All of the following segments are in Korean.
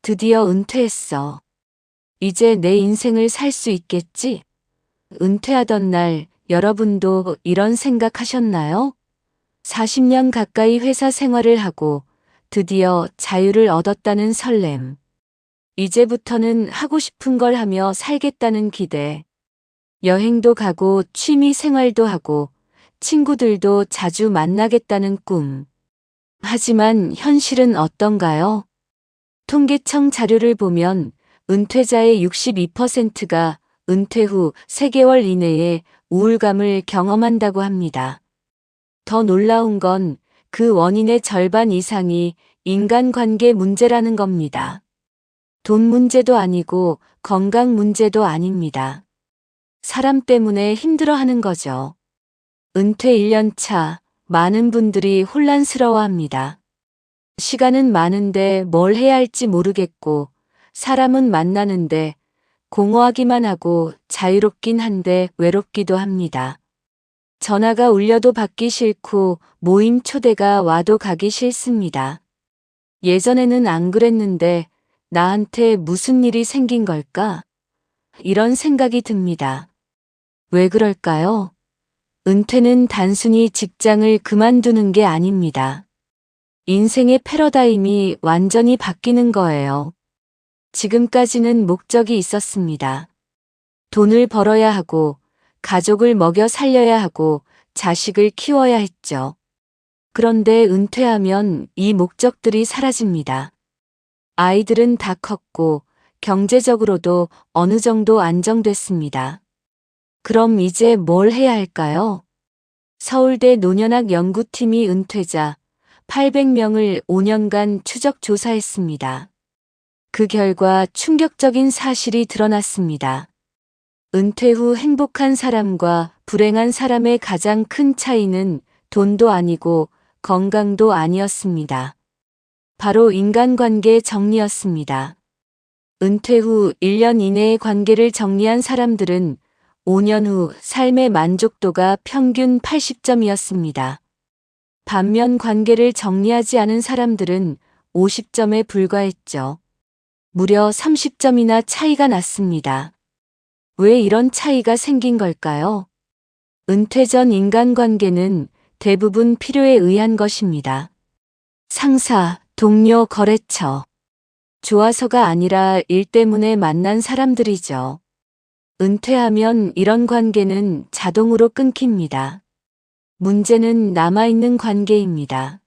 드디어 은퇴했어. 이제 내 인생을 살 수 있겠지? 은퇴하던 날 여러분도 이런 생각하셨나요? 40년 가까이 회사 생활을 하고 드디어 자유를 얻었다는 설렘. 이제부터는 하고 싶은 걸 하며 살겠다는 기대. 여행도 가고 취미 생활도 하고 친구들도 자주 만나겠다는 꿈. 하지만 현실은 어떤가요? 통계청 자료를 보면 은퇴자의 62%가 은퇴 후 3개월 이내에 우울감을 경험한다고 합니다. 더 놀라운 건 그 원인의 절반 이상이 인간관계 문제라는 겁니다. 돈 문제도 아니고 건강 문제도 아닙니다. 사람 때문에 힘들어하는 거죠. 은퇴 1년 차, 많은 분들이 혼란스러워합니다. 시간은 많은데 뭘 해야 할지 모르겠고, 사람은 만나는데 공허하기만 하고 자유롭긴 한데 외롭기도 합니다. 전화가 울려도 받기 싫고 모임 초대가 와도 가기 싫습니다. 예전에는 안 그랬는데 나한테 무슨 일이 생긴 걸까? 이런 생각이 듭니다. 왜 그럴까요? 은퇴는 단순히 직장을 그만두는 게 아닙니다. 인생의 패러다임이 완전히 바뀌는 거예요. 지금까지는 목적이 있었습니다. 돈을 벌어야 하고, 가족을 먹여 살려야 하고, 자식을 키워야 했죠. 그런데 은퇴하면 이 목적들이 사라집니다. 아이들은 다 컸고, 경제적으로도 어느 정도 안정됐습니다. 그럼 이제 뭘 해야 할까요? 서울대 노년학 연구팀이 은퇴자 800명을 5년간 추적 조사했습니다. 그 결과 충격적인 사실이 드러났습니다. 은퇴 후 행복한 사람과 불행한 사람의 가장 큰 차이는 돈도 아니고 건강도 아니었습니다. 바로 인간관계 정리였습니다. 은퇴 후 1년 이내의 관계를 정리한 사람들은 5년 후 삶의 만족도가 평균 80점이었습니다. 반면 관계를 정리하지 않은 사람들은 50점에 불과했죠. 무려 30점이나 차이가 났습니다. 왜 이런 차이가 생긴 걸까요? 은퇴 전 인간관계는 대부분 필요에 의한 것입니다. 상사, 동료, 거래처. 좋아서가 아니라 일 때문에 만난 사람들이죠. 은퇴하면 이런 관계는 자동으로 끊깁니다. 문제는 남아있는 관계입니다.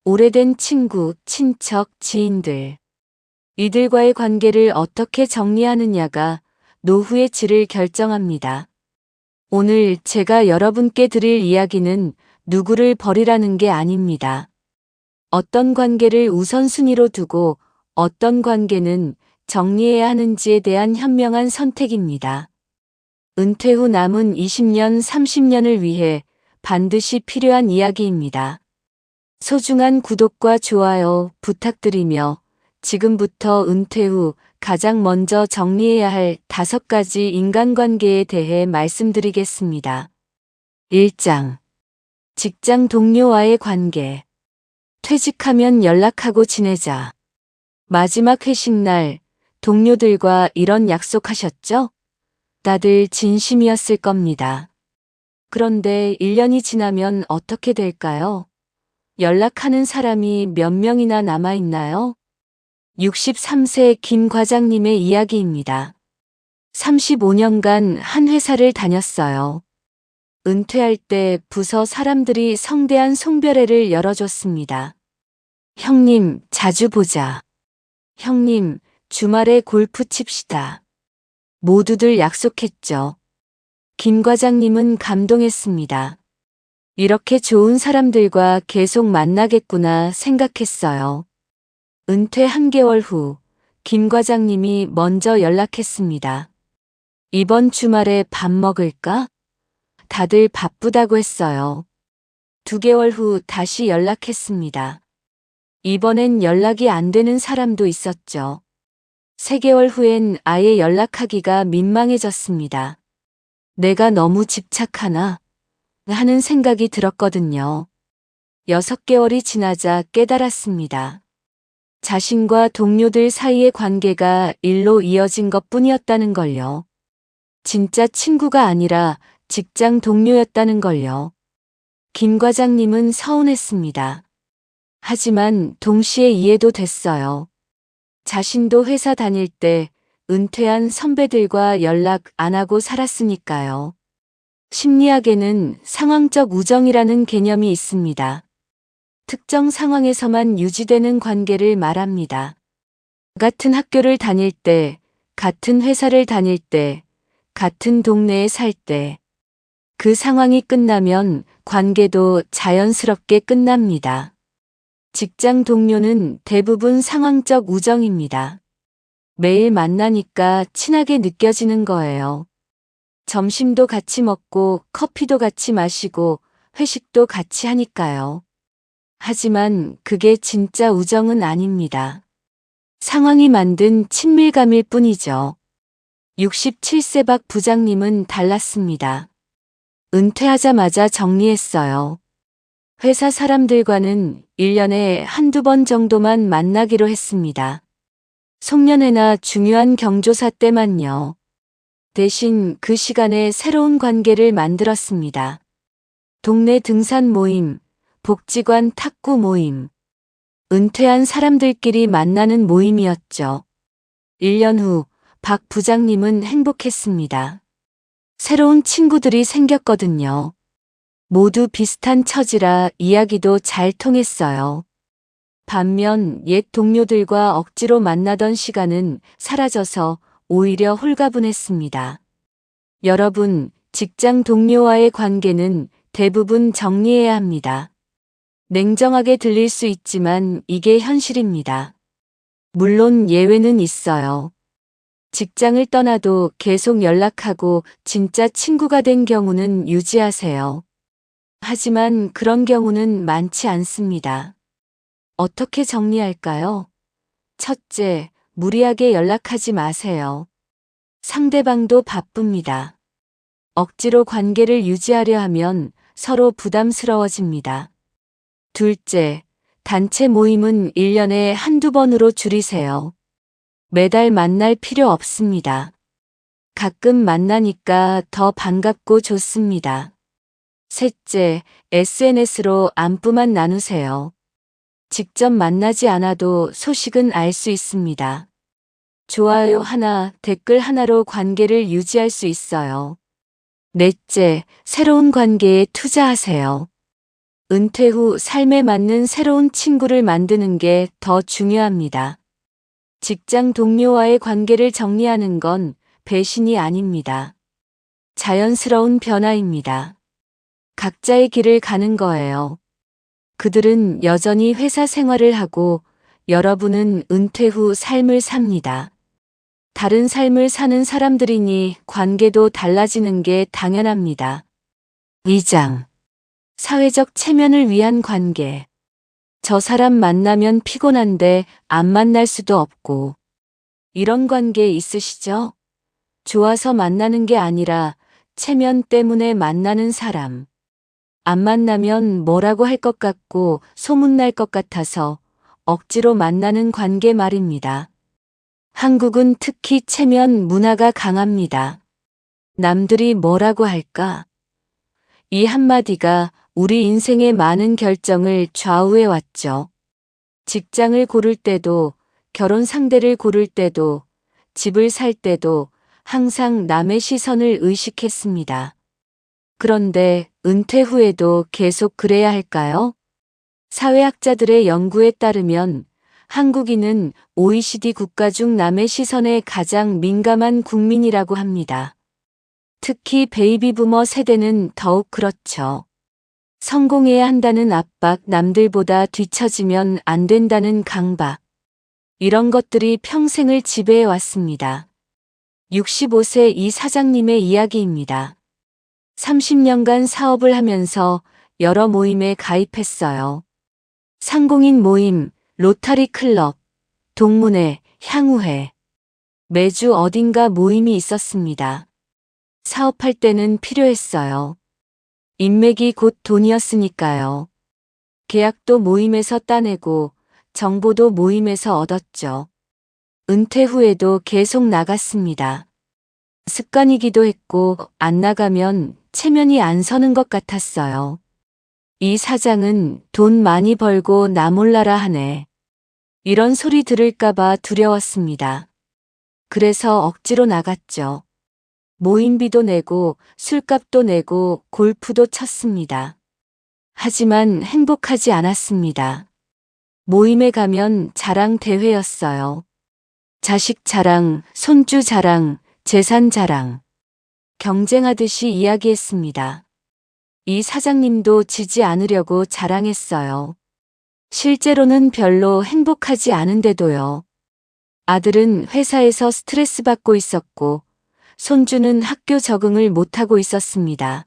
오래된 친구, 친척, 지인들. 이들과의 관계를 어떻게 정리하느냐가 노후의 질을 결정합니다. 오늘 제가 여러분께 드릴 이야기는 누구를 버리라는 게 아닙니다. 어떤 관계를 우선순위로 두고 어떤 관계는 정리해야 하는지에 대한 현명한 선택입니다. 은퇴 후 남은 20년, 30년을 위해 반드시 필요한 이야기입니다. 소중한 구독과 좋아요 부탁드리며 지금부터 은퇴 후 가장 먼저 정리해야 할 5가지 인간관계에 대해 말씀드리겠습니다. 1장. 직장 동료와의 관계. 퇴직하면 연락하고 지내자. 마지막 회식 날 동료들과 이런 약속하셨죠? 다들 진심이었을 겁니다. 그런데 1년이 지나면 어떻게 될까요? 연락하는 사람이 몇 명이나 남아있나요? 63세 김 과장님의 이야기입니다. 35년간 한 회사를 다녔어요. 은퇴할 때 부서 사람들이 성대한 송별회를 열어줬습니다. 형님, 자주 보자. 형님, 주말에 골프 칩시다. 모두들 약속했죠. 김 과장님은 감동했습니다. 이렇게 좋은 사람들과 계속 만나겠구나 생각했어요. 은퇴 한 개월 후, 김 과장님이 먼저 연락했습니다. 이번 주말에 밥 먹을까? 다들 바쁘다고 했어요. 2개월 후 다시 연락했습니다. 이번엔 연락이 안 되는 사람도 있었죠. 3개월 후엔 아예 연락하기가 민망해졌습니다. 내가 너무 집착하나? 하는 생각이 들었거든요. 6개월이 지나자 깨달았습니다. 자신과 동료들 사이의 관계가 일로 이어진 것 뿐이었다는 걸요. 진짜 친구가 아니라 직장 동료였다는 걸요. 김 과장님은 서운했습니다. 하지만 동시에 이해도 됐어요. 자신도 회사 다닐 때 은퇴한 선배들과 연락 안 하고 살았으니까요. 심리학에는 상황적 우정이라는 개념이 있습니다. 특정 상황에서만 유지되는 관계를 말합니다. 같은 학교를 다닐 때, 같은 회사를 다닐 때, 같은 동네에 살 때, 그 상황이 끝나면 관계도 자연스럽게 끝납니다. 직장 동료는 대부분 상황적 우정입니다. 매일 만나니까 친하게 느껴지는 거예요. 점심도 같이 먹고 커피도 같이 마시고 회식도 같이 하니까요. 하지만 그게 진짜 우정은 아닙니다. 상황이 만든 친밀감일 뿐이죠. 67세 박 부장님은 달랐습니다. 은퇴하자마자 정리했어요. 회사 사람들과는 1년에 한두 번 정도만 만나기로 했습니다. 송년회나 중요한 경조사 때만요. 대신 그 시간에 새로운 관계를 만들었습니다. 동네 등산 모임, 복지관 탁구 모임, 은퇴한 사람들끼리 만나는 모임이었죠. 1년 후 박 부장님은 행복했습니다. 새로운 친구들이 생겼거든요. 모두 비슷한 처지라 이야기도 잘 통했어요. 반면 옛 동료들과 억지로 만나던 시간은 사라져서 오히려 홀가분했습니다. 여러분, 직장 동료와의 관계는 대부분 정리해야 합니다. 냉정하게 들릴 수 있지만 이게 현실입니다. 물론 예외는 있어요. 직장을 떠나도 계속 연락하고 진짜 친구가 된 경우는 유지하세요. 하지만 그런 경우는 많지 않습니다. 어떻게 정리할까요? 첫째, 무리하게 연락하지 마세요. 상대방도 바쁩니다. 억지로 관계를 유지하려 하면 서로 부담스러워집니다. 둘째, 단체 모임은 1년에 한두 번으로 줄이세요. 매달 만날 필요 없습니다. 가끔 만나니까 더 반갑고 좋습니다. 셋째, SNS로 안부만 나누세요. 직접 만나지 않아도 소식은 알 수 있습니다. 좋아요 하나, 댓글 하나로 관계를 유지할 수 있어요. 넷째, 새로운 관계에 투자하세요. 은퇴 후 삶에 맞는 새로운 친구를 만드는 게 더 중요합니다. 직장 동료와의 관계를 정리하는 건 배신이 아닙니다. 자연스러운 변화입니다. 각자의 길을 가는 거예요. 그들은 여전히 회사 생활을 하고 여러분은 은퇴 후 삶을 삽니다. 다른 삶을 사는 사람들이니 관계도 달라지는 게 당연합니다. 2장. 사회적 체면을 위한 관계. 저 사람 만나면 피곤한데 안 만날 수도 없고. 이런 관계 있으시죠? 좋아서 만나는 게 아니라 체면 때문에 만나는 사람. 안 만나면 뭐라고 할 것 같고 소문날 것 같아서 억지로 만나는 관계 말입니다. 한국은 특히 체면 문화가 강합니다. 남들이 뭐라고 할까? 이 한마디가 우리 인생의 많은 결정을 좌우해 왔죠. 직장을 고를 때도, 결혼 상대를 고를 때도, 집을 살 때도 항상 남의 시선을 의식했습니다. 그런데 은퇴 후에도 계속 그래야 할까요? 사회학자들의 연구에 따르면 한국인은 OECD 국가 중 남의 시선에 가장 민감한 국민이라고 합니다. 특히 베이비 부머 세대는 더욱 그렇죠. 성공해야 한다는 압박, 남들보다 뒤처지면 안 된다는 강박. 이런 것들이 평생을 지배해 왔습니다. 65세 이 사장님의 이야기입니다. 30년간 사업을 하면서 여러 모임에 가입했어요. 상공인 모임, 로타리 클럽, 동문회, 향후회. 매주 어딘가 모임이 있었습니다. 사업할 때는 필요했어요. 인맥이 곧 돈이었으니까요. 계약도 모임에서 따내고 정보도 모임에서 얻었죠. 은퇴 후에도 계속 나갔습니다. 습관이기도 했고 안 나가면 체면이 안 서는 것 같았어요. 이 사장은 돈 많이 벌고 나 몰라라 하네. 이런 소리 들을까봐 두려웠습니다. 그래서 억지로 나갔죠. 모임비도 내고 술값도 내고 골프도 쳤습니다. 하지만 행복하지 않았습니다. 모임에 가면 자랑 대회였어요. 자식 자랑, 손주 자랑, 재산 자랑. 경쟁하듯이 이야기했습니다. 이 사장님도 지지 않으려고 자랑했어요. 실제로는 별로 행복하지 않은데도요. 아들은 회사에서 스트레스 받고 있었고, 손주는 학교 적응을 못하고 있었습니다.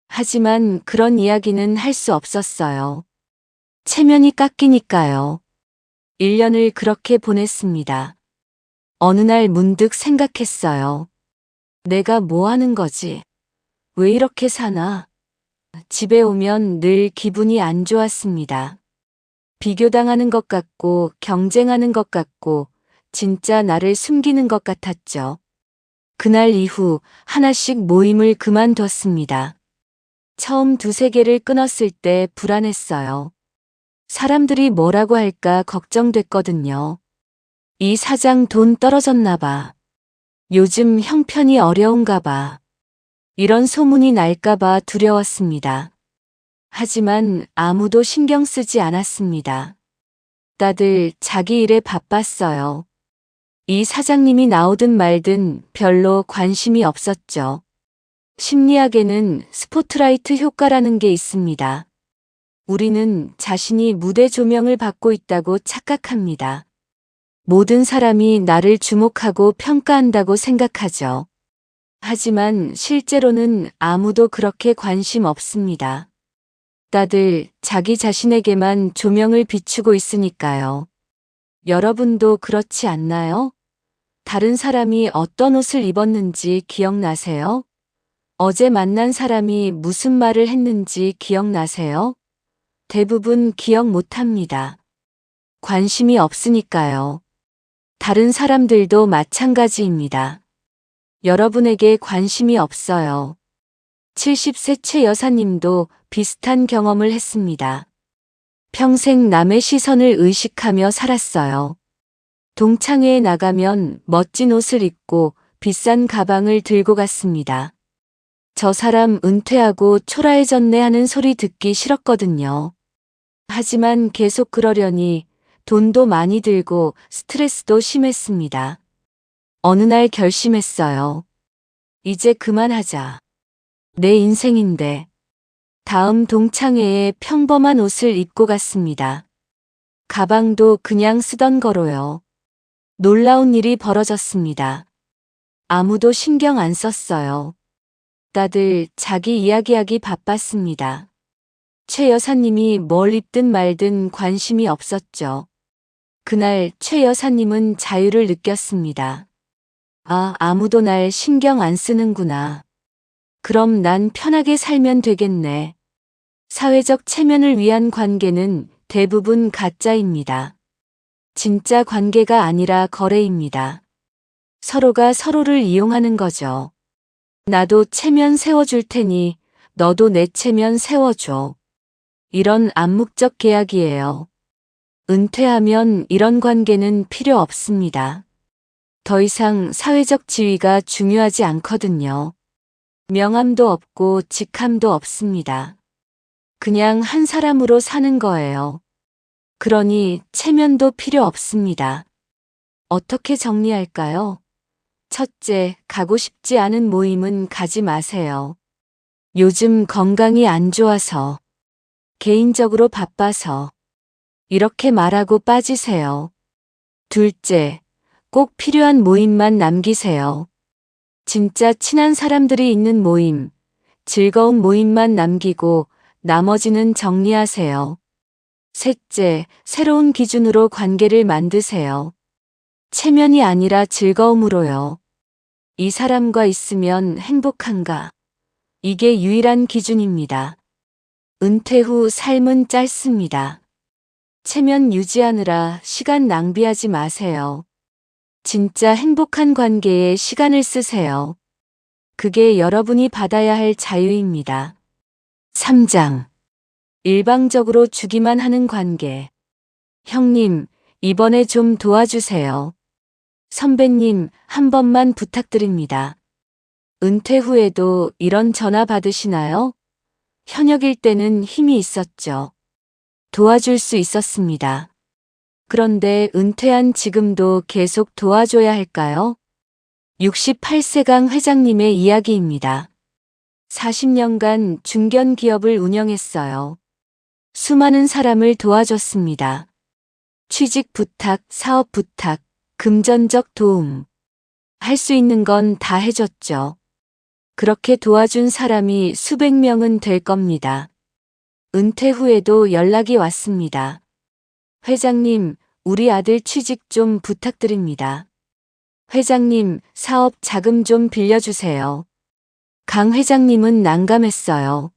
하지만 그런 이야기는 할 수 없었어요. 체면이 깎이니까요. 1년을 그렇게 보냈습니다. 어느 날 문득 생각했어요. 내가 뭐 하는 거지? 왜 이렇게 사나? 집에 오면 늘 기분이 안 좋았습니다. 비교당하는 것 같고 경쟁하는 것 같고 진짜 나를 숨기는 것 같았죠. 그날 이후 하나씩 모임을 그만뒀습니다. 처음 두세 개를 끊었을 때 불안했어요. 사람들이 뭐라고 할까 걱정됐거든요. 이 사장 돈 떨어졌나 봐. 요즘 형편이 어려운가 봐. 이런 소문이 날까 봐 두려웠습니다. 하지만 아무도 신경 쓰지 않았습니다. 다들 자기 일에 바빴어요. 이 사장님이 나오든 말든 별로 관심이 없었죠. 심리학에는 스포트라이트 효과라는 게 있습니다. 우리는 자신이 무대 조명을 받고 있다고 착각합니다. 모든 사람이 나를 주목하고 평가한다고 생각하죠. 하지만 실제로는 아무도 그렇게 관심 없습니다. 다들 자기 자신에게만 조명을 비추고 있으니까요. 여러분도 그렇지 않나요? 다른 사람이 어떤 옷을 입었는지 기억나세요? 어제 만난 사람이 무슨 말을 했는지 기억나세요? 대부분 기억 못합니다. 관심이 없으니까요. 다른 사람들도 마찬가지입니다. 여러분에게 관심이 없어요. 70세 최 여사님도 비슷한 경험을 했습니다. 평생 남의 시선을 의식하며 살았어요. 동창회에 나가면 멋진 옷을 입고 비싼 가방을 들고 갔습니다. 저 사람 은퇴하고 초라해졌네 하는 소리 듣기 싫었거든요. 하지만 계속 그러려니 돈도 많이 들고 스트레스도 심했습니다. 어느 날 결심했어요. 이제 그만하자. 내 인생인데. 다음 동창회에 평범한 옷을 입고 갔습니다. 가방도 그냥 쓰던 거로요. 놀라운 일이 벌어졌습니다. 아무도 신경 안 썼어요. 다들 자기 이야기하기 바빴습니다. 최 여사님이 뭘 입든 말든 관심이 없었죠. 그날 최 여사님은 자유를 느꼈습니다. 아, 아무도 날 신경 안 쓰는구나. 그럼 난 편하게 살면 되겠네. 사회적 체면을 위한 관계는 대부분 가짜입니다. 진짜 관계가 아니라 거래입니다. 서로가 서로를 이용하는 거죠. 나도 체면 세워줄 테니 너도 내 체면 세워줘. 이런 암묵적 계약이에요. 은퇴하면 이런 관계는 필요 없습니다. 더 이상 사회적 지위가 중요하지 않거든요. 명함도 없고 직함도 없습니다. 그냥 한 사람으로 사는 거예요. 그러니 체면도 필요 없습니다. 어떻게 정리할까요? 첫째, 가고 싶지 않은 모임은 가지 마세요. 요즘 건강이 안 좋아서, 개인적으로 바빠서, 이렇게 말하고 빠지세요. 둘째, 꼭 필요한 모임만 남기세요. 진짜 친한 사람들이 있는 모임, 즐거운 모임만 남기고 나머지는 정리하세요. 셋째, 새로운 기준으로 관계를 만드세요. 체면이 아니라 즐거움으로요. 이 사람과 있으면 행복한가? 이게 유일한 기준입니다. 은퇴 후 삶은 짧습니다. 체면 유지하느라 시간 낭비하지 마세요. 진짜 행복한 관계에 시간을 쓰세요. 그게 여러분이 받아야 할 자유입니다. 3장. 일방적으로 주기만 하는 관계. 형님, 이번에 좀 도와주세요. 선배님, 한 번만 부탁드립니다. 은퇴 후에도 이런 전화 받으시나요? 현역일 때는 힘이 있었죠. 도와줄 수 있었습니다. 그런데 은퇴한 지금도 계속 도와줘야 할까요? 68세강 회장님의 이야기입니다. 40년간 중견 기업을 운영했어요. 수많은 사람을 도와줬습니다. 취직 부탁, 사업 부탁, 금전적 도움. 할 수 있는 건 다 해줬죠. 그렇게 도와준 사람이 수백 명은 될 겁니다. 은퇴 후에도 연락이 왔습니다. 회장님, 우리 아들 취직 좀 부탁드립니다. 회장님, 사업 자금 좀 빌려주세요. 강 회장님은 난감했어요.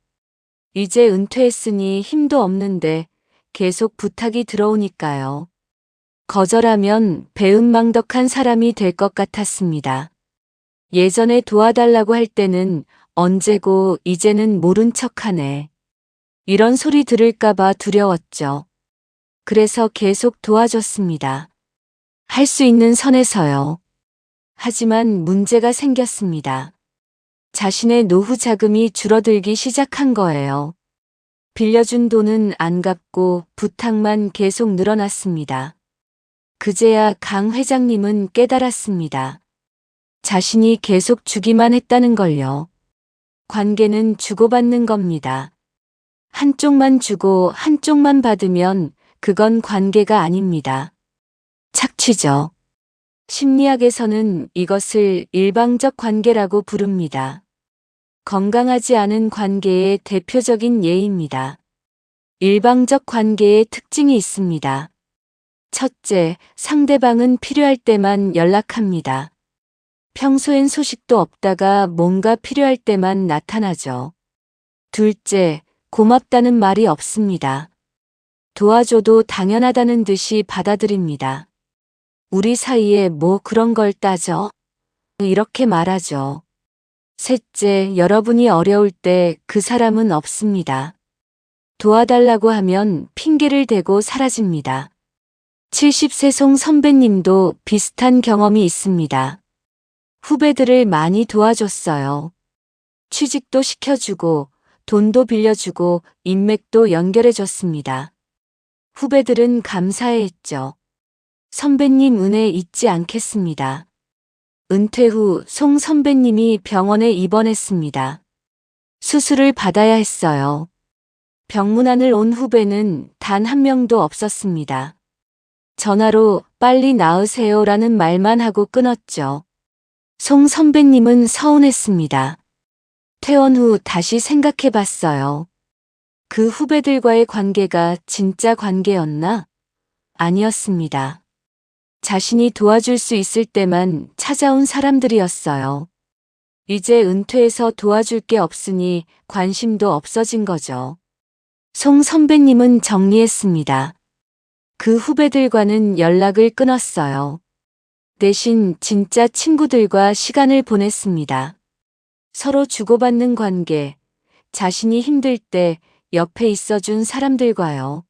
이제 은퇴했으니 힘도 없는데 계속 부탁이 들어오니까요. 거절하면 배은망덕한 사람이 될 것 같았습니다. 예전에 도와달라고 할 때는 언제고 이제는 모른 척하네. 이런 소리 들을까봐 두려웠죠. 그래서 계속 도와줬습니다. 할 수 있는 선에서요. 하지만 문제가 생겼습니다. 자신의 노후 자금이 줄어들기 시작한 거예요. 빌려준 돈은 안 갚고 부탁만 계속 늘어났습니다. 그제야 강 회장님은 깨달았습니다. 자신이 계속 주기만 했다는 걸요. 관계는 주고받는 겁니다. 한쪽만 주고 한쪽만 받으면 그건 관계가 아닙니다. 착취죠. 심리학에서는 이것을 일방적 관계라고 부릅니다. 건강하지 않은 관계의 대표적인 예입니다. 일방적 관계의 특징이 있습니다. 첫째, 상대방은 필요할 때만 연락합니다. 평소엔 소식도 없다가 뭔가 필요할 때만 나타나죠. 둘째, 고맙다는 말이 없습니다. 도와줘도 당연하다는 듯이 받아들입니다. 우리 사이에 뭐 그런 걸 따져? 이렇게 말하죠. 셋째, 여러분이 어려울 때 그 사람은 없습니다. 도와달라고 하면 핑계를 대고 사라집니다. 70세 송 선배님도 비슷한 경험이 있습니다. 후배들을 많이 도와줬어요. 취직도 시켜주고 돈도 빌려주고 인맥도 연결해줬습니다. 후배들은 감사해했죠. 선배님 은혜 잊지 않겠습니다. 은퇴 후 송 선배님이 병원에 입원했습니다. 수술을 받아야 했어요. 병문안을 온 후배는 단 한 명도 없었습니다. 전화로 빨리 나으세요라는 말만 하고 끊었죠. 송 선배님은 서운했습니다. 퇴원 후 다시 생각해 봤어요. 그 후배들과의 관계가 진짜 관계였나? 아니었습니다. 자신이 도와줄 수 있을 때만 찾아온 사람들이었어요. 이제 은퇴해서 도와줄 게 없으니 관심도 없어진 거죠. 송 선배님은 정리했습니다. 그 후배들과는 연락을 끊었어요. 대신 진짜 친구들과 시간을 보냈습니다. 서로 주고받는 관계, 자신이 힘들 때 옆에 있어준 사람들과요.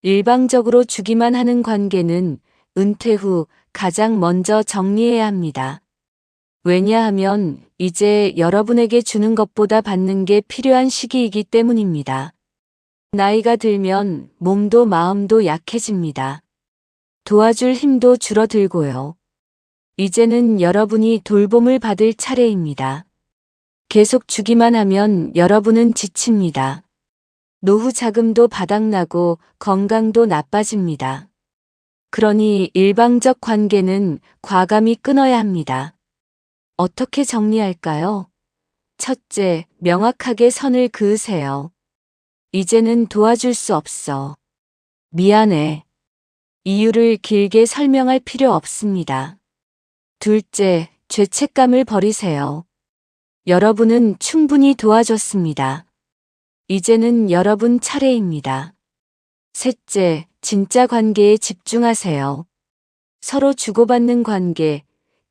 일방적으로 주기만 하는 관계는 은퇴 후 가장 먼저 정리해야 합니다. 왜냐하면 이제 여러분에게 주는 것보다 받는 게 필요한 시기이기 때문입니다. 나이가 들면 몸도 마음도 약해집니다. 도와줄 힘도 줄어들고요. 이제는 여러분이 돌봄을 받을 차례입니다. 계속 주기만 하면 여러분은 지칩니다. 노후 자금도 바닥나고 건강도 나빠집니다. 그러니 일방적 관계는 과감히 끊어야 합니다. 어떻게 정리할까요? 첫째, 명확하게 선을 그으세요. 이제는 도와줄 수 없어. 미안해. 이유를 길게 설명할 필요 없습니다. 둘째, 죄책감을 버리세요. 여러분은 충분히 도와줬습니다. 이제는 여러분 차례입니다. 셋째, 진짜 관계에 집중하세요. 서로 주고받는 관계,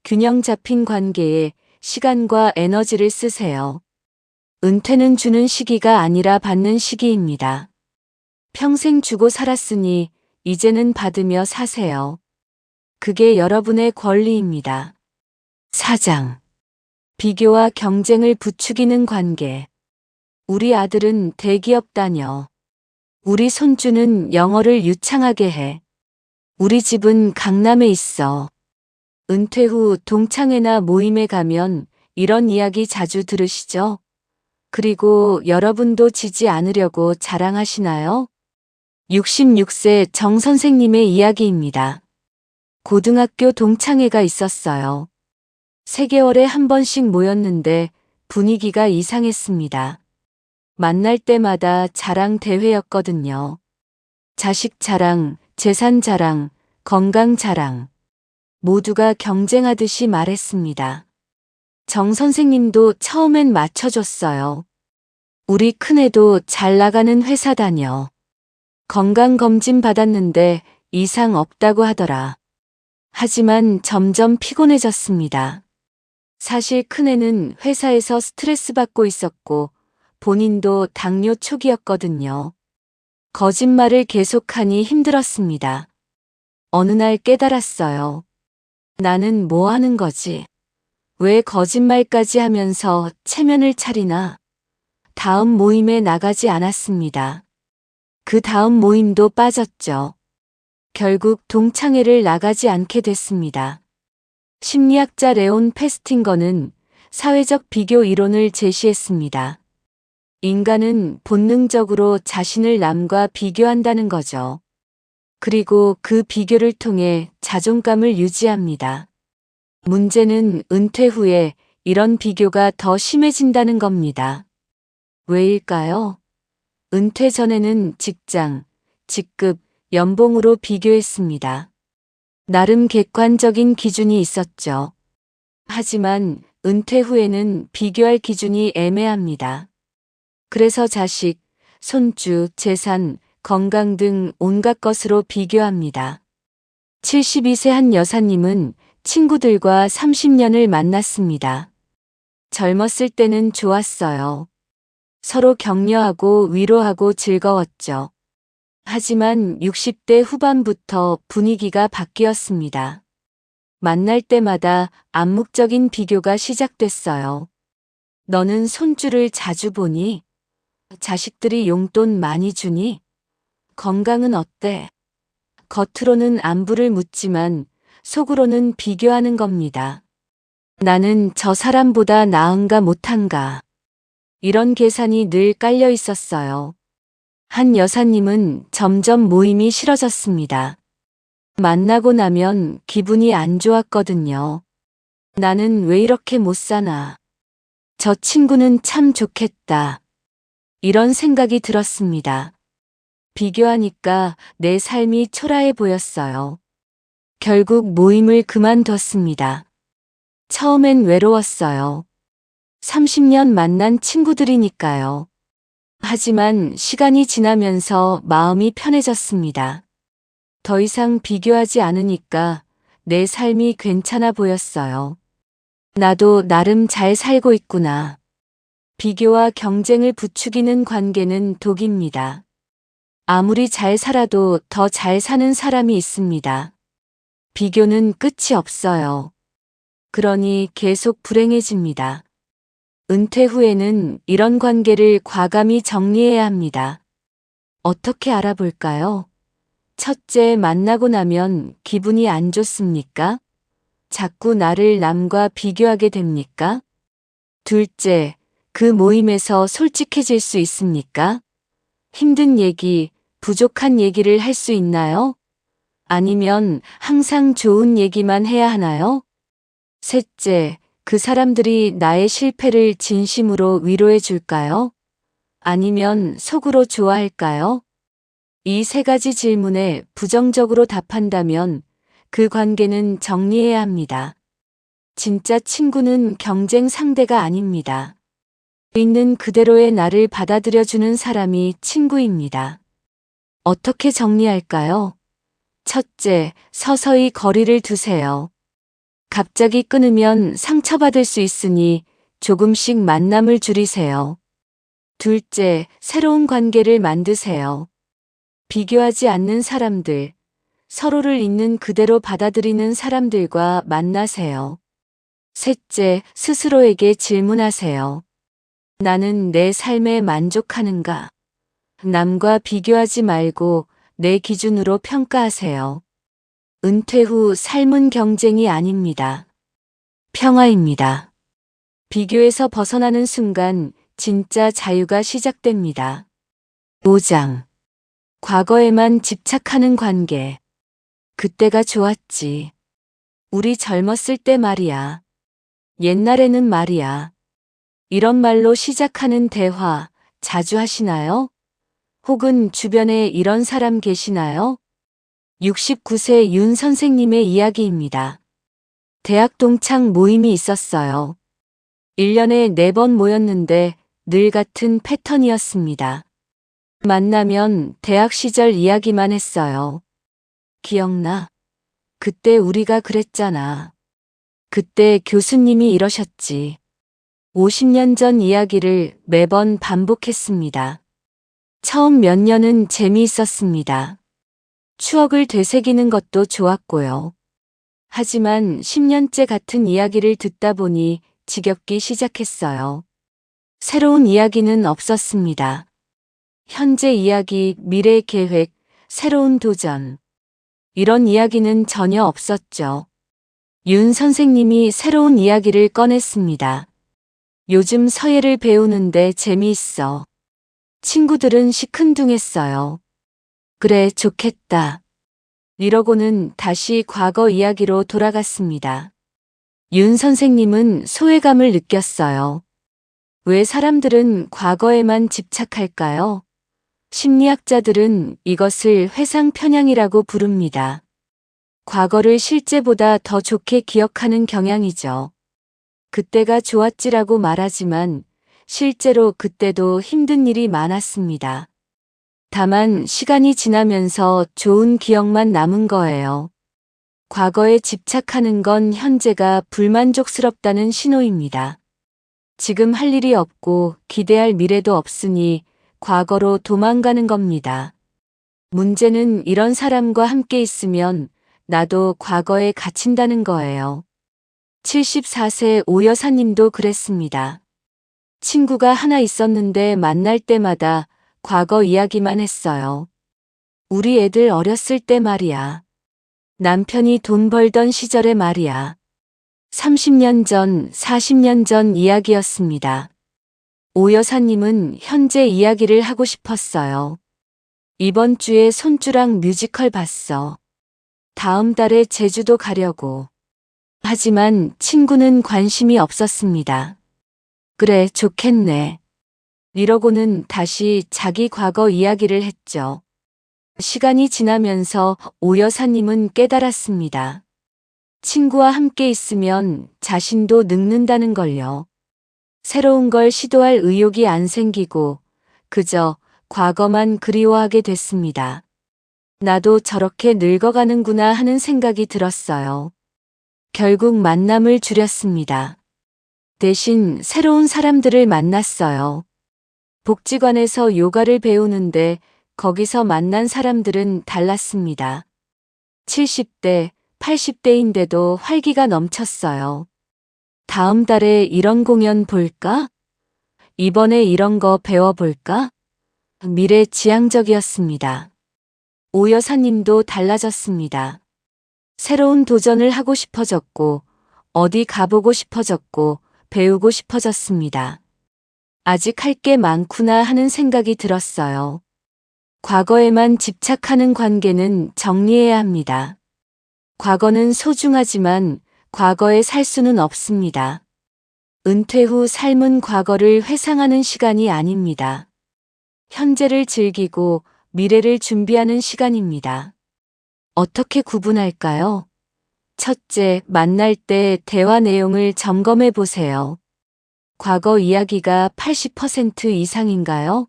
균형 잡힌 관계에 시간과 에너지를 쓰세요. 은퇴는 주는 시기가 아니라 받는 시기입니다. 평생 주고 살았으니 이제는 받으며 사세요. 그게 여러분의 권리입니다. 사장. 비교와 경쟁을 부추기는 관계. 우리 아들은 대기업 다녀. 우리 손주는 영어를 유창하게 해. 우리 집은 강남에 있어. 은퇴 후 동창회나 모임에 가면 이런 이야기 자주 들으시죠? 그리고 여러분도 지지 않으려고 자랑하시나요? 66세 정 선생님의 이야기입니다. 고등학교 동창회가 있었어요. 3개월에 한 번씩 모였는데 분위기가 이상했습니다. 만날 때마다 자랑 대회였거든요. 자식 자랑, 재산 자랑, 건강 자랑. 모두가 경쟁하듯이 말했습니다. 정 선생님도 처음엔 맞춰줬어요. 우리 큰애도 잘 나가는 회사 다녀. 건강검진 받았는데 이상 없다고 하더라. 하지만 점점 피곤해졌습니다. 사실 큰애는 회사에서 스트레스 받고 있었고 본인도 당뇨 초기였거든요. 거짓말을 계속하니 힘들었습니다. 어느 날 깨달았어요. 나는 뭐 하는 거지? 왜 거짓말까지 하면서 체면을 차리나? 다음 모임에 나가지 않았습니다. 그 다음 모임도 빠졌죠. 결국 동창회를 나가지 않게 됐습니다. 심리학자 레온 페스팅거는 사회적 비교 이론을 제시했습니다. 인간은 본능적으로 자신을 남과 비교한다는 거죠. 그리고 그 비교를 통해 자존감을 유지합니다. 문제는 은퇴 후에 이런 비교가 더 심해진다는 겁니다. 왜일까요? 은퇴 전에는 직장, 직급, 연봉으로 비교했습니다. 나름 객관적인 기준이 있었죠. 하지만 은퇴 후에는 비교할 기준이 애매합니다. 그래서 자식, 손주, 재산, 건강 등 온갖 것으로 비교합니다. 72세 한 여사님은 친구들과 30년을 만났습니다. 젊었을 때는 좋았어요. 서로 격려하고 위로하고 즐거웠죠. 하지만 60대 후반부터 분위기가 바뀌었습니다. 만날 때마다 암묵적인 비교가 시작됐어요. 너는 손주를 자주 보니? 자식들이 용돈 많이 주니? 건강은 어때? 겉으로는 안부를 묻지만 속으로는 비교하는 겁니다. 나는 저 사람보다 나은가 못한가? 이런 계산이 늘 깔려 있었어요. 한 여사님은 점점 모임이 싫어졌습니다. 만나고 나면 기분이 안 좋았거든요. 나는 왜 이렇게 못 사나? 저 친구는 참 좋겠다. 이런 생각이 들었습니다. 비교하니까 내 삶이 초라해 보였어요. 결국 모임을 그만뒀습니다. 처음엔 외로웠어요. 30년 만난 친구들이니까요. 하지만 시간이 지나면서 마음이 편해졌습니다. 더 이상 비교하지 않으니까 내 삶이 괜찮아 보였어요. 나도 나름 잘 살고 있구나. 비교와 경쟁을 부추기는 관계는 독입니다. 아무리 잘 살아도 더 잘 사는 사람이 있습니다. 비교는 끝이 없어요. 그러니 계속 불행해집니다. 은퇴 후에는 이런 관계를 과감히 정리해야 합니다. 어떻게 알아볼까요? 첫째, 만나고 나면 기분이 안 좋습니까? 자꾸 나를 남과 비교하게 됩니까? 둘째, 그 모임에서 솔직해질 수 있습니까? 힘든 얘기, 부족한 얘기를 할 수 있나요? 아니면 항상 좋은 얘기만 해야 하나요? 셋째, 그 사람들이 나의 실패를 진심으로 위로해 줄까요? 아니면 속으로 좋아할까요? 이 3가지 질문에 부정적으로 답한다면 그 관계는 정리해야 합니다. 진짜 친구는 경쟁 상대가 아닙니다. 있는 그대로의 나를 받아들여주는 사람이 친구입니다. 어떻게 정리할까요? 첫째, 서서히 거리를 두세요. 갑자기 끊으면 상처받을 수 있으니 조금씩 만남을 줄이세요. 둘째, 새로운 관계를 만드세요. 비교하지 않는 사람들, 서로를 있는 그대로 받아들이는 사람들과 만나세요. 셋째, 스스로에게 질문하세요. 나는 내 삶에 만족하는가? 남과 비교하지 말고 내 기준으로 평가하세요. 은퇴 후 삶은 경쟁이 아닙니다. 평화입니다. 비교에서 벗어나는 순간 진짜 자유가 시작됩니다. 5장. 과거에만 집착하는 관계. 그때가 좋았지. 우리 젊었을 때 말이야. 옛날에는 말이야. 이런 말로 시작하는 대화 자주 하시나요? 혹은 주변에 이런 사람 계시나요? 69세 윤 선생님의 이야기입니다. 대학 동창 모임이 있었어요. 1년에 4번 모였는데 늘 같은 패턴이었습니다. 만나면 대학 시절 이야기만 했어요. 기억나? 그때 우리가 그랬잖아. 그때 교수님이 이러셨지. 50년 전 이야기를 매번 반복했습니다. 처음 몇 년은 재미있었습니다. 추억을 되새기는 것도 좋았고요. 하지만 10년째 같은 이야기를 듣다 보니 지겹기 시작했어요. 새로운 이야기는 없었습니다. 현재 이야기, 미래 계획, 새로운 도전. 이런 이야기는 전혀 없었죠. 윤 선생님이 새로운 이야기를 꺼냈습니다. 요즘 서예를 배우는데 재미있어. 친구들은 시큰둥했어요. 그래, 좋겠다. 이러고는 다시 과거 이야기로 돌아갔습니다. 윤 선생님은 소외감을 느꼈어요. 왜 사람들은 과거에만 집착할까요? 심리학자들은 이것을 회상 편향이라고 부릅니다. 과거를 실제보다 더 좋게 기억하는 경향이죠. 그때가 좋았지라고 말하지만 실제로 그때도 힘든 일이 많았습니다. 다만 시간이 지나면서 좋은 기억만 남은 거예요. 과거에 집착하는 건 현재가 불만족스럽다는 신호입니다. 지금 할 일이 없고 기대할 미래도 없으니 과거로 도망가는 겁니다. 문제는 이런 사람과 함께 있으면 나도 과거에 갇힌다는 거예요. 74세 오 여사님도 그랬습니다. 친구가 하나 있었는데 만날 때마다 과거 이야기만 했어요. 우리 애들 어렸을 때 말이야. 남편이 돈 벌던 시절에 말이야. 30년 전, 40년 전 이야기였습니다. 오 여사님은 현재 이야기를 하고 싶었어요. 이번 주에 손주랑 뮤지컬 봤어. 다음 달에 제주도 가려고. 하지만 친구는 관심이 없었습니다. 그래, 좋겠네. 이러고는 다시 자기 과거 이야기를 했죠. 시간이 지나면서 오 여사님은 깨달았습니다. 친구와 함께 있으면 자신도 늙는다는 걸요. 새로운 걸 시도할 의욕이 안 생기고 그저 과거만 그리워하게 됐습니다. 나도 저렇게 늙어가는구나 하는 생각이 들었어요. 결국 만남을 줄였습니다. 대신 새로운 사람들을 만났어요. 복지관에서 요가를 배우는데 거기서 만난 사람들은 달랐습니다. 70대, 80대인데도 활기가 넘쳤어요. 다음 달에 이런 공연 볼까? 이번에 이런 거 배워볼까? 미래지향적이었습니다. 오 여사님도 달라졌습니다. 새로운 도전을 하고 싶어졌고, 어디 가보고 싶어졌고, 배우고 싶어졌습니다. 아직 할 게 많구나 하는 생각이 들었어요. 과거에만 집착하는 관계는 정리해야 합니다. 과거는 소중하지만 과거에 살 수는 없습니다. 은퇴 후 삶은 과거를 회상하는 시간이 아닙니다. 현재를 즐기고 미래를 준비하는 시간입니다. 어떻게 구분할까요? 첫째, 만날 때 대화 내용을 점검해 보세요. 과거 이야기가 80% 이상인가요?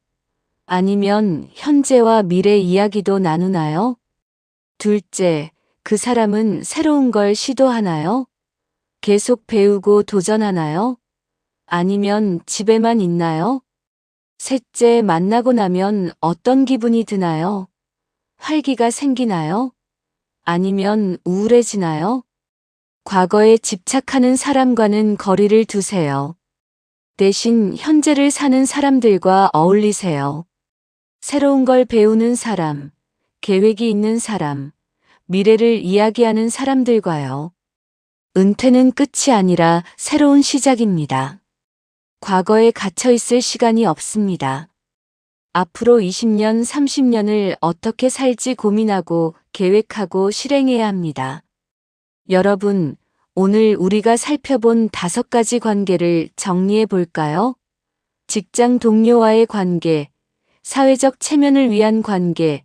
아니면 현재와 미래 이야기도 나누나요? 둘째, 그 사람은 새로운 걸 시도하나요? 계속 배우고 도전하나요? 아니면 집에만 있나요? 셋째, 만나고 나면 어떤 기분이 드나요? 활기가 생기나요? 아니면 우울해지나요? 과거에 집착하는 사람과는 거리를 두세요. 대신 현재를 사는 사람들과 어울리세요. 새로운 걸 배우는 사람, 계획이 있는 사람, 미래를 이야기하는 사람들과요. 은퇴는 끝이 아니라 새로운 시작입니다. 과거에 갇혀 있을 시간이 없습니다. 앞으로 20년, 30년을 어떻게 살지 고민하고 계획하고 실행해야 합니다. 여러분, 오늘 우리가 살펴본 5가지 관계를 정리해 볼까요? 직장 동료와의 관계, 사회적 체면을 위한 관계,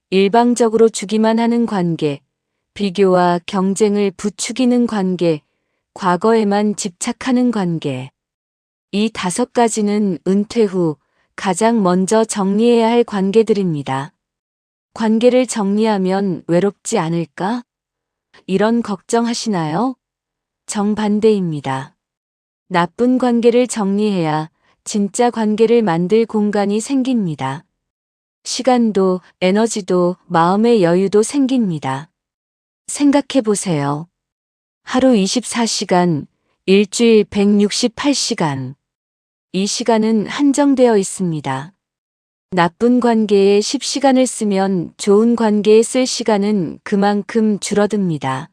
일방적으로 주기만 하는 관계, 비교와 경쟁을 부추기는 관계, 과거에만 집착하는 관계. 이 5가지는 은퇴 후 가장 먼저 정리해야 할 관계들입니다. 관계를 정리하면 외롭지 않을까? 이런 걱정하시나요? 정반대입니다. 나쁜 관계를 정리해야 진짜 관계를 만들 공간이 생깁니다. 시간도, 에너지도, 마음의 여유도 생깁니다. 생각해 보세요. 하루 24시간, 일주일 168시간. 이 시간은 한정되어 있습니다. 나쁜 관계에 10시간을 쓰면 좋은 관계에 쓸 시간은 그만큼 줄어듭니다.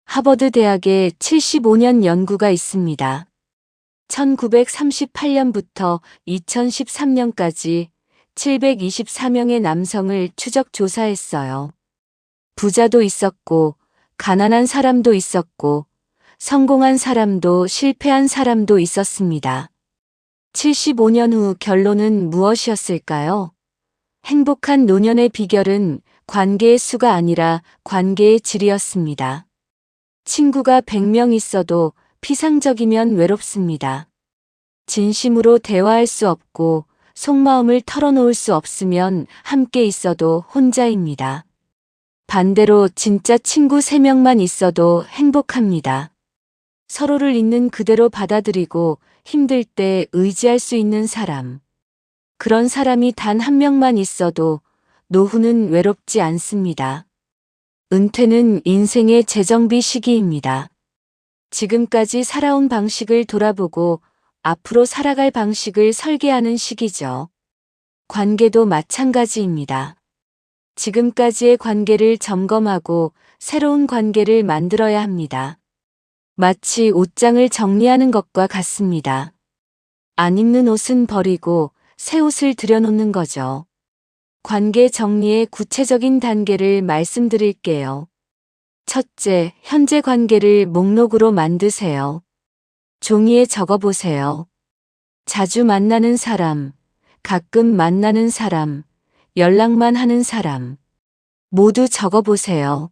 하버드 대학에 75년 연구가 있습니다. 1938년부터 2013년까지 724명의 남성을 추적 조사했어요. 부자도 있었고, 가난한 사람도 있었고, 성공한 사람도 실패한 사람도 있었습니다. 75년 후 결론은 무엇이었을까요? 행복한 노년의 비결은 관계의 수가 아니라 관계의 질이었습니다. 친구가 100명 있어도 피상적이면 외롭습니다. 진심으로 대화할 수 없고 속마음을 털어놓을 수 없으면 함께 있어도 혼자입니다. 반대로 진짜 친구 3명만 있어도 행복합니다. 서로를 있는 그대로 받아들이고 힘들 때 의지할 수 있는 사람. 그런 사람이 단 1명만 있어도 노후는 외롭지 않습니다. 은퇴는 인생의 재정비 시기입니다. 지금까지 살아온 방식을 돌아보고 앞으로 살아갈 방식을 설계하는 시기죠. 관계도 마찬가지입니다. 지금까지의 관계를 점검하고 새로운 관계를 만들어야 합니다. 마치 옷장을 정리하는 것과 같습니다. 안 입는 옷은 버리고 새 옷을 들여놓는 거죠. 관계 정리의 구체적인 단계를 말씀드릴게요. 첫째, 현재 관계를 목록으로 만드세요. 종이에 적어보세요. 자주 만나는 사람, 가끔 만나는 사람, 연락만 하는 사람. 모두 적어보세요.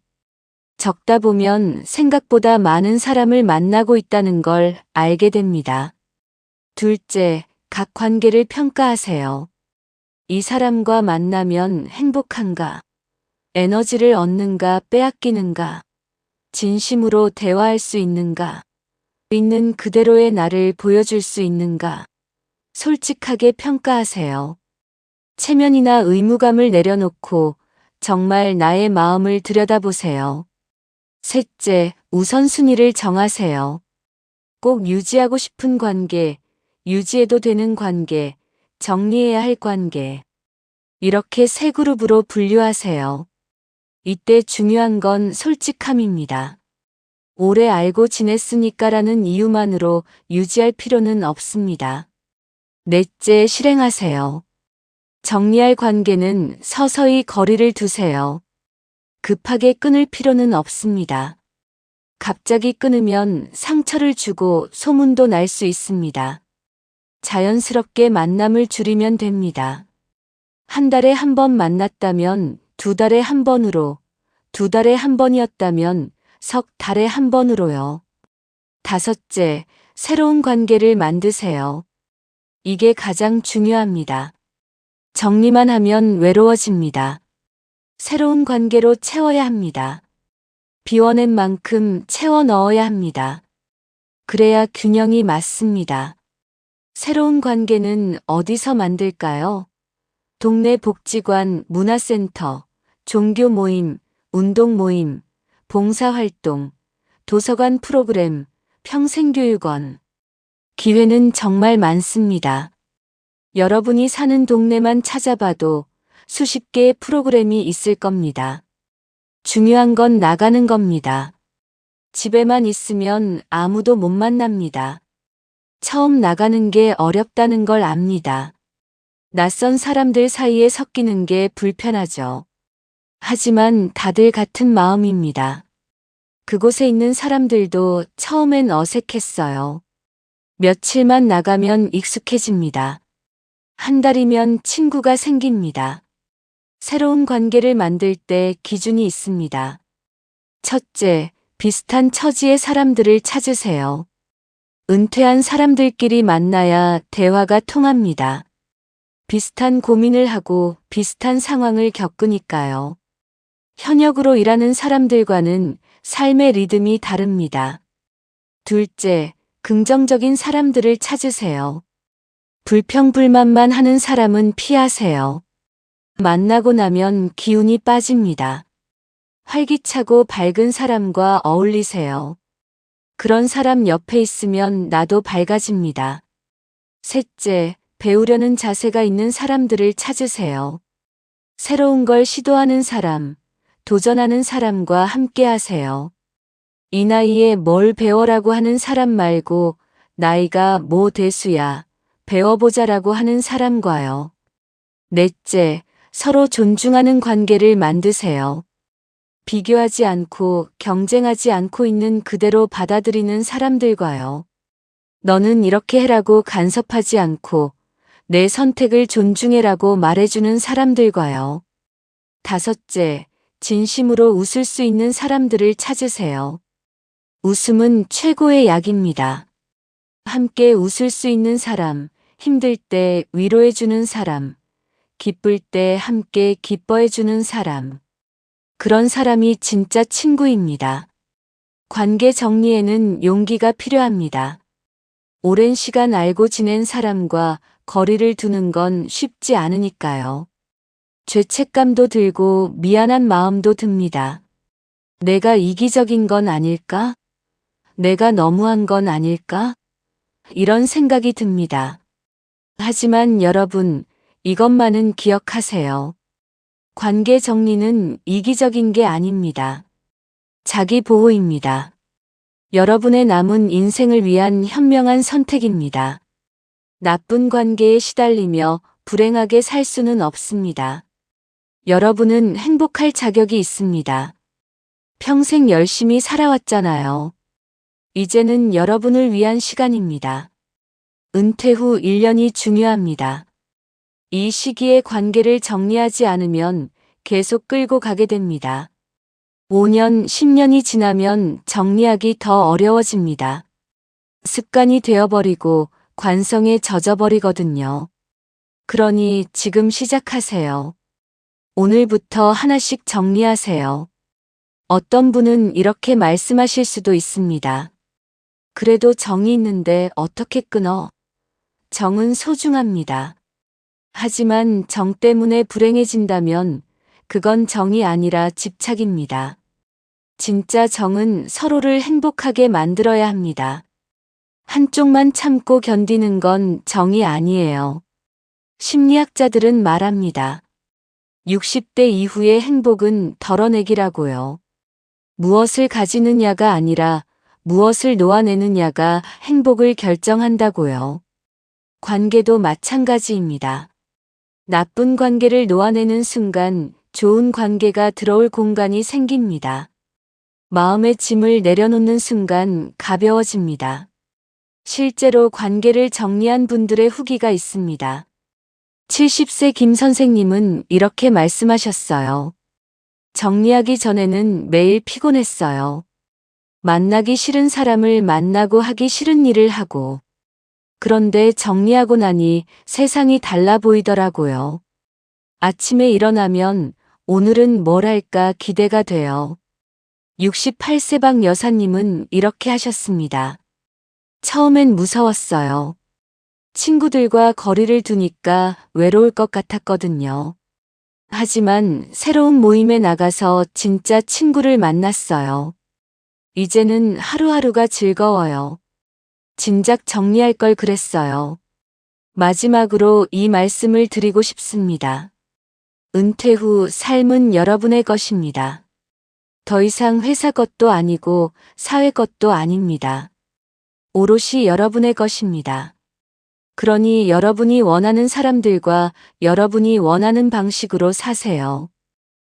적다 보면 생각보다 많은 사람을 만나고 있다는 걸 알게 됩니다. 둘째, 각 관계를 평가하세요. 이 사람과 만나면 행복한가? 에너지를 얻는가 빼앗기는가? 진심으로 대화할 수 있는가? 있는 그대로의 나를 보여줄 수 있는가? 솔직하게 평가하세요. 체면이나 의무감을 내려놓고 정말 나의 마음을 들여다보세요. 셋째, 우선순위를 정하세요. 꼭 유지하고 싶은 관계, 유지해도 되는 관계, 정리해야 할 관계. 이렇게 3그룹으로 분류하세요. 이때 중요한 건 솔직함입니다. 오래 알고 지냈으니까라는 이유만으로 유지할 필요는 없습니다. 넷째, 실행하세요. 정리할 관계는 서서히 거리를 두세요. 급하게 끊을 필요는 없습니다. 갑자기 끊으면 상처를 주고 소문도 날 수 있습니다. 자연스럽게 만남을 줄이면 됩니다. 한 달에 한 번 만났다면 2달에 한 번으로, 2달에 한 번이었다면 석 달에 한 번으로요. 다섯째, 새로운 관계를 만드세요. 이게 가장 중요합니다. 정리만 하면 외로워집니다. 새로운 관계로 채워야 합니다. 비워낸 만큼 채워 넣어야 합니다. 그래야 균형이 맞습니다. 새로운 관계는 어디서 만들까요? 동네 복지관, 문화센터, 종교 모임, 운동 모임, 봉사활동, 도서관 프로그램, 평생교육원. 기회는 정말 많습니다. 여러분이 사는 동네만 찾아봐도 수십 개의 프로그램이 있을 겁니다. 중요한 건 나가는 겁니다. 집에만 있으면 아무도 못 만납니다. 처음 나가는 게 어렵다는 걸 압니다. 낯선 사람들 사이에 섞이는 게 불편하죠. 하지만 다들 같은 마음입니다. 그곳에 있는 사람들도 처음엔 어색했어요. 며칠만 나가면 익숙해집니다. 한 달이면 친구가 생깁니다. 새로운 관계를 만들 때 기준이 있습니다. 첫째, 비슷한 처지의 사람들을 찾으세요. 은퇴한 사람들끼리 만나야 대화가 통합니다. 비슷한 고민을 하고 비슷한 상황을 겪으니까요. 현역으로 일하는 사람들과는 삶의 리듬이 다릅니다. 둘째, 긍정적인 사람들을 찾으세요. 불평불만만 하는 사람은 피하세요. 만나고 나면 기운이 빠집니다. 활기차고 밝은 사람과 어울리세요. 그런 사람 옆에 있으면 나도 밝아집니다. 셋째, 배우려는 자세가 있는 사람들을 찾으세요. 새로운 걸 시도하는 사람, 도전하는 사람과 함께 하세요. 이 나이에 뭘 배워라고 하는 사람 말고 나이가 뭐 대수야, 배워보자라고 하는 사람과요. 넷째, 서로 존중하는 관계를 만드세요. 비교하지 않고 경쟁하지 않고 있는 그대로 받아들이는 사람들과요. 너는 이렇게 해라고 간섭하지 않고 내 선택을 존중해라고 말해주는 사람들과요. 다섯째, 진심으로 웃을 수 있는 사람들을 찾으세요. 웃음은 최고의 약입니다. 함께 웃을 수 있는 사람, 힘들 때 위로해주는 사람, 기쁠 때 함께 기뻐해주는 사람. 그런 사람이 진짜 친구입니다. 관계 정리에는 용기가 필요합니다. 오랜 시간 알고 지낸 사람과 거리를 두는 건 쉽지 않으니까요. 죄책감도 들고 미안한 마음도 듭니다. 내가 이기적인 건 아닐까? 내가 너무한 건 아닐까? 이런 생각이 듭니다. 하지만 여러분, 이것만은 기억하세요. 관계 정리는 이기적인 게 아닙니다. 자기 보호입니다. 여러분의 남은 인생을 위한 현명한 선택입니다. 나쁜 관계에 시달리며 불행하게 살 수는 없습니다. 여러분은 행복할 자격이 있습니다. 평생 열심히 살아왔잖아요. 이제는 여러분을 위한 시간입니다. 은퇴 후 1년이 중요합니다. 이 시기에 관계를 정리하지 않으면 계속 끌고 가게 됩니다. 5년, 10년이 지나면 정리하기 더 어려워집니다. 습관이 되어버리고 관성에 젖어버리거든요. 그러니 지금 시작하세요. 오늘부터 하나씩 정리하세요. 어떤 분은 이렇게 말씀하실 수도 있습니다. 그래도 정이 있는데 어떻게 끊어? 정은 소중합니다. 하지만 정 때문에 불행해진다면 그건 정이 아니라 집착입니다. 진짜 정은 서로를 행복하게 만들어야 합니다. 한쪽만 참고 견디는 건 정이 아니에요. 심리학자들은 말합니다. 60대 이후의 행복은 덜어내기라고요. 무엇을 가지느냐가 아니라 무엇을 놓아내느냐가 행복을 결정한다고요. 관계도 마찬가지입니다. 나쁜 관계를 놓아내는 순간 좋은 관계가 들어올 공간이 생깁니다. 마음의 짐을 내려놓는 순간 가벼워집니다. 실제로 관계를 정리한 분들의 후기가 있습니다. 70세 김 선생님은 이렇게 말씀하셨어요. 정리하기 전에는 매일 피곤했어요. 만나기 싫은 사람을 만나고 하기 싫은 일을 하고. 그런데 정리하고 나니 세상이 달라 보이더라고요. 아침에 일어나면 오늘은 뭘 할까 기대가 돼요. 68세방 여사님은 이렇게 하셨습니다. 처음엔 무서웠어요. 친구들과 거리를 두니까 외로울 것 같았거든요. 하지만 새로운 모임에 나가서 진짜 친구를 만났어요. 이제는 하루하루가 즐거워요. 진작 정리할 걸 그랬어요. 마지막으로 이 말씀을 드리고 싶습니다. 은퇴 후 삶은 여러분의 것입니다. 더 이상 회사 것도 아니고 사회 것도 아닙니다. 오롯이 여러분의 것입니다. 그러니 여러분이 원하는 사람들과 여러분이 원하는 방식으로 사세요.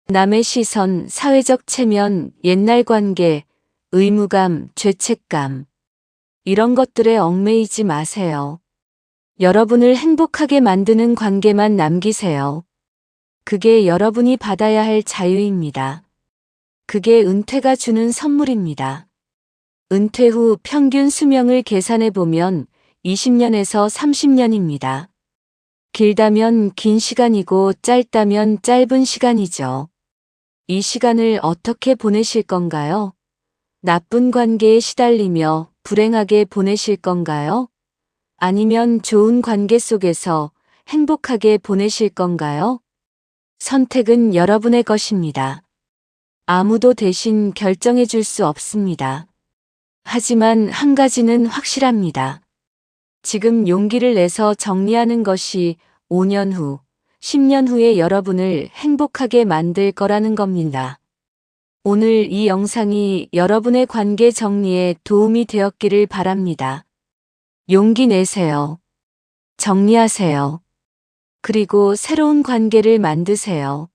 남의 시선, 사회적 체면, 옛날 관계, 의무감, 죄책감. 이런 것들에 얽매이지 마세요. 여러분을 행복하게 만드는 관계만 남기세요. 그게 여러분이 받아야 할 자유입니다. 그게 은퇴가 주는 선물입니다. 은퇴 후 평균 수명을 계산해 보면 20년에서 30년입니다. 길다면 긴 시간이고 짧다면 짧은 시간이죠. 이 시간을 어떻게 보내실 건가요? 나쁜 관계에 시달리며 불행하게 보내실 건가요? 아니면 좋은 관계 속에서 행복하게 보내실 건가요? 선택은 여러분의 것입니다. 아무도 대신 결정해 줄 수 없습니다. 하지만 한 가지는 확실합니다. 지금 용기를 내서 정리하는 것이 5년 후, 10년 후에 여러분을 행복하게 만들 거라는 겁니다. 오늘 이 영상이 여러분의 관계 정리에 도움이 되었기를 바랍니다. 용기 내세요. 정리하세요. 그리고 새로운 관계를 만드세요.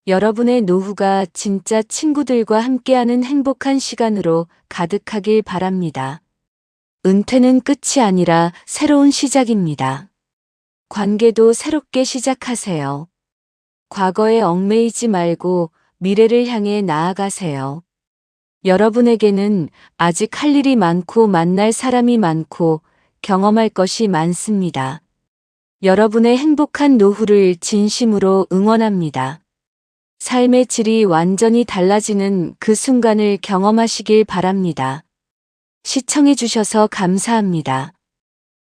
여러분의 노후가 진짜 친구들과 함께하는 행복한 시간으로 가득하길 바랍니다. 은퇴는 끝이 아니라 새로운 시작입니다. 관계도 새롭게 시작하세요. 과거에 얽매이지 말고 미래를 향해 나아가세요. 여러분에게는 아직 할 일이 많고 만날 사람이 많고 경험할 것이 많습니다. 여러분의 행복한 노후를 진심으로 응원합니다. 삶의 질이 완전히 달라지는 그 순간을 경험하시길 바랍니다. 시청해 주셔서 감사합니다.